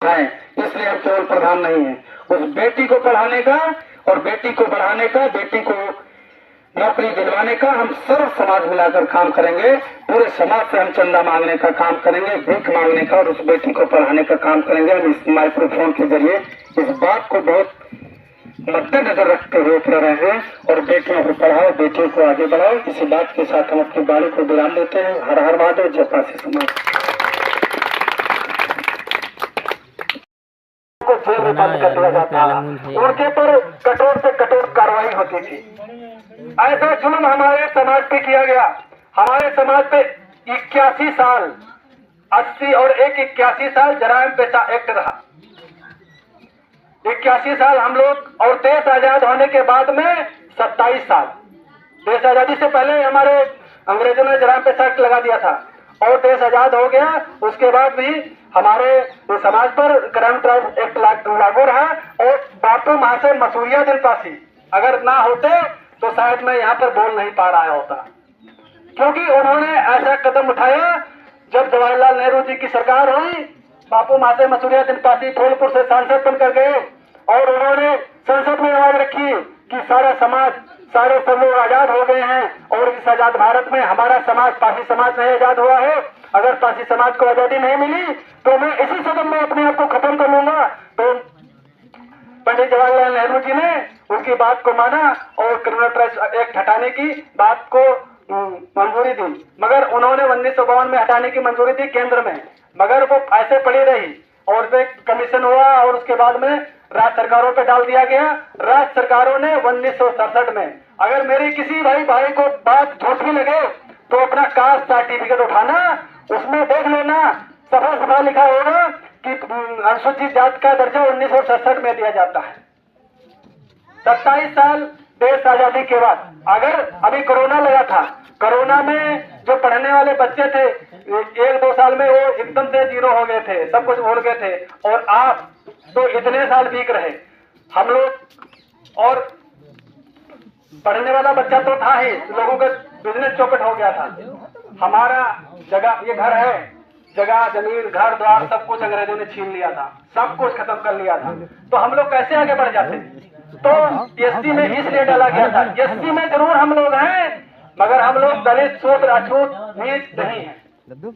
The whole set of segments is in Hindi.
हैं, इसलिए हम केवल प्रधान नहीं है। उस बेटी को पढ़ाने का और बेटी को बढ़ाने का, बेटी को नौकरी दिलवाने का हम सर्व समाज मिलाकर काम करेंगे। पूरे समाज से हम चंदा मांगने का काम करेंगे, भीख मांगने का, और उस बेटी को पढ़ाने का काम करेंगे। हम इस माइक्रोफोन के जरिए इस बात को बहुत मद्देनजर रखते हुए कर रहे हैं, और बेटियों को पढ़ाओ, बेटियों को आगे बढ़ाओ। इसी बात के साथ हम अपनी वाणी को विराम देते हैं। हर हर महादेव, जय पासी समाज। को जेल में बंद कर दिया जाता, उनके पर कठोर से कठोर कार्रवाई होती थी। ऐसा जुल्म हमारे समाज पे किया गया। हमारे समाज पे 81 साल, 80 और 81 साल जराइम पेशा एक्ट रहा। 81 साल हम लोग, और देश आजाद होने के बाद में 27 साल। देश आजादी से पहले हमारे अंग्रेजों ने जराइम पेशा एक्ट लगा दिया था, और देश आजाद हो गया उसके बाद भी हमारे समाज पर क्राइम ट्रायल एक्ट लागू रहा। और बापू महाशय मसूरिया दिल पासी अगर ना होते तो शायद मैं यहाँ पर बोल नहीं पा रहा होता, क्योंकि उन्होंने ऐसा कदम उठाया। जब जवाहरलाल नेहरू जी की सरकार हुई, बापू महाशय मसूरिया दिल पासी फूलपुर से सांसद बनकर गए, और उन्होंने संसद में आवाज रखी कि सारा समाज, सारे सब लोग आजाद हो गए हैं, और इस आजाद भारत में हमारा समाज, पासी समाज नहीं आजाद हुआ है। अगर पासी समाज को आजादी नहीं मिली तो मैं इसी सदन में अपने आप को खत्म कर लूंगा। तो पंडित जवाहरलाल नेहरू जी ने उनकी बात को माना और क्रिमिनल ट्रायल एक्ट हटाने की बात को मंजूरी दी। मगर उन्होंने 1952 में हटाने की मंजूरी दी केंद्र में, मगर वो ऐसे पड़ी रही, और उस पर कमीशन हुआ, और उसके बाद में राज्य सरकारों पे डाल दिया गया। राज्य सरकारों ने 1967 में, अगर मेरी किसी भाई को बात झूठी लगे तो अपना कास्ट सर्टिफिकेट उठाना, उसमें देख लेना, सफा सफा लिखा होगा कि अनुसूचित जाति का दर्जा 1967 में दिया जाता है। 27 साल देश आजादी के बाद, अगर अभी कोरोना लगा था, कोरोना में जो पढ़ने वाले बच्चे थे 1-2 साल में वो एकदम से जीरो हो गए थे, सब कुछ भूल गए थे, और आप तो इतने साल बीत रहे हम लोग। और पढ़ने वाला बच्चा तो था ही, लोगों का बिजनेस चौपट हो गया था। हमारा जगह, ये घर है, जगह जमीन घर द्वार सब कुछ अंग्रेजों ने छीन लिया था, सब कुछ खत्म कर लिया था। तो हम लोग कैसे आगे बढ़ जाते? तो एससी में इसलिए डाला गया था। एससी में जरूर हम लोग हैं, मगर हम लोग दलित, शूद्र, अछूत, नीच नहीं है।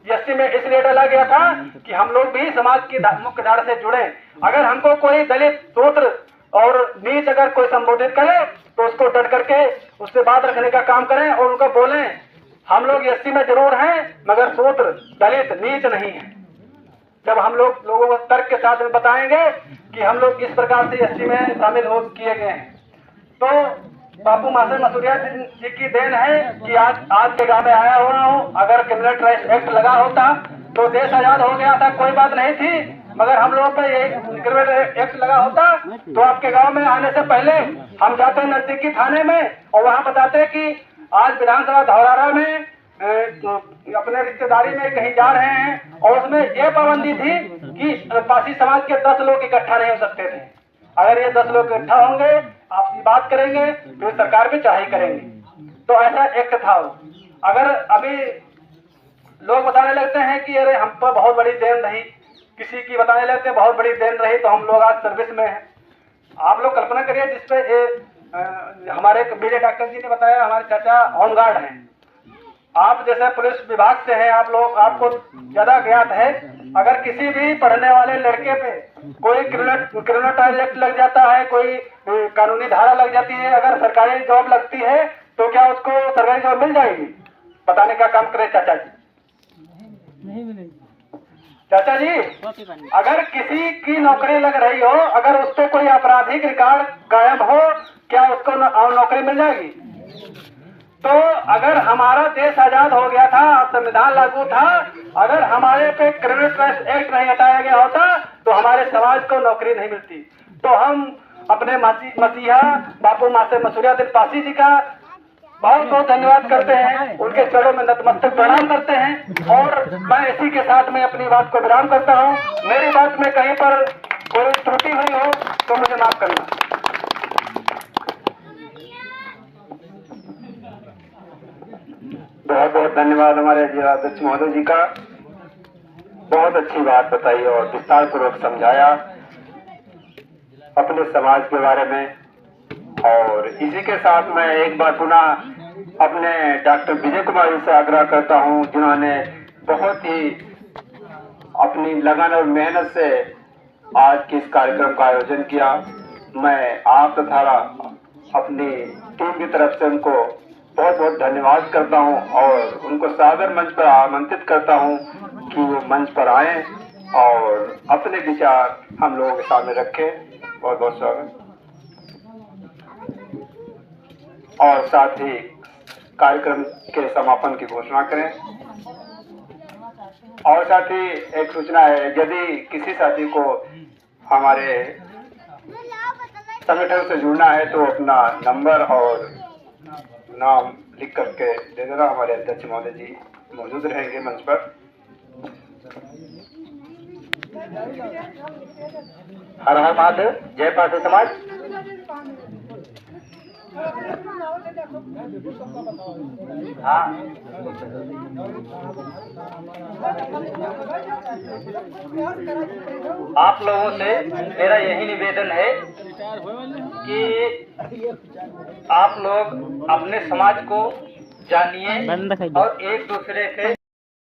एससी में इसलिए डाला गया था कि हम लोग भी समाज की मुख्य धारा से जुड़े। अगर हमको कोई दलित, शूद्र और नीच अगर कोई संबोधित करे तो उसको डट करके उससे बात रखने का काम करें, और उनको बोलें हम लोग एससी में जरूर हैं, मगर शूद्र, दलित, नीच नहीं है। जब हम लोग लोगों को तर्क के साथ में बताएंगे कि हम लोग किस प्रकार से एससी में शामिल हो किए गए हैं, तो बापू महाशय मसूरिया जी की देन है कि आज के गांव में आया हुआ हूँ। अगर क्रिमिनल ट्रायल एक्ट लगा होता तो देश आजाद हो गया था, कोई बात नहीं थी, मगर हम लोगों पे यही क्रिमिनल एक्ट लगा होता तो आपके गांव में आने से पहले हम जाते नजदीकी थाने में, और वहाँ बताते कि आज विधानसभा धौरारा में अपने रिश्तेदारी में कहीं जा रहे हैं, और उसमें ये पाबंदी थी कि पासी समाज के 10 लोग इकट्ठा नहीं हो सकते थे। अगर ये 10 लोग इकट्ठा होंगे, आपकी बात करेंगे, फिर सरकार भी चाहे करेंगे। तो ऐसा एक्ट था। अगर अभी लोग बताने लगते हैं कि अरे हम पर बहुत बड़ी देन रही, किसी की बताने लगते हैं बहुत बड़ी देन रही, तो हम लोग आज सर्विस में हैं। आप लोग कल्पना करिए, जिसपे हमारे बीजे डॉक्टर जी ने बताया, हमारे चाचा होमगार्ड हैं। आप जैसे पुलिस विभाग से हैं, आप लोग, आपको ज्यादा ज्ञात है। अगर किसी भी पढ़ने वाले लड़के पे कोई क्रिमिनल ट्रायल एक्ट लग जाता है, कोई कानूनी धारा लग जाती है, अगर सरकारी जॉब लगती है तो क्या उसको सरकारी जॉब मिल जाएगी? बताने का काम करें चाचा जी। नहीं मिलेगी। चाचा जी, अगर किसी की नौकरी लग रही हो, अगर उस पर कोई आपराधिक रिकॉर्ड कायम हो, क्या उसको नौकरी मिल जाएगी? तो अगर हमारा देश आजाद हो गया था, संविधान लागू था, अगर हमारे पे क्रिमिनल ट्रायल एक्ट नहीं हटाया गया होता तो हमारे समाज को नौकरी नहीं मिलती। तो हम अपने मसीहा बापू महाशय मसूरिया दिल पासी जी का बहुत बहुत धन्यवाद करते हैं, उनके चरणों में नतमस्तक प्रणाम करते हैं, और मैं इसी के साथ में अपनी बात को विराम करता हूँ। मेरी बात में कहीं पर कोई त्रुटि हुई हो तो मुझे माफ करना। बहुत बहुत धन्यवाद हमारे जिलाध्यक्ष महोदय जी का। बहुत अच्छी बात बताई और विस्तार पूर्वक समझाया अपने समाज के बारे में। और इसी के साथ मैं एक बार पुनः अपने डॉक्टर विजय कुमार जी से आग्रह करता हूं, जिन्होंने बहुत ही अपनी लगन और मेहनत से आज के इस कार्यक्रम का आयोजन किया। मैं आप तथा अपनी टीम की तरफ से उनको बहुत बहुत धन्यवाद करता हूं और उनको सादर मंच पर आमंत्रित करता हूं कि वो मंच पर आए और अपने विचार हम लोगों के सामने रखें। बहुत बहुत स्वागत। और साथ ही कार्यक्रम के समापन की घोषणा करें। और साथ ही एक सूचना है, यदि किसी साथी को हमारे संगठन से जुड़ना है तो अपना नंबर और नाम लिख करके दे देना। हमारे अध्यक्ष महोदय जी मौजूद रहेंगे मंच पर। हर हर महादेव। जय पार्टी समाज। हाँ, आप लोगों से मेरा यही निवेदन है कि आप लोग अपने समाज को जानिए और एक दूसरे से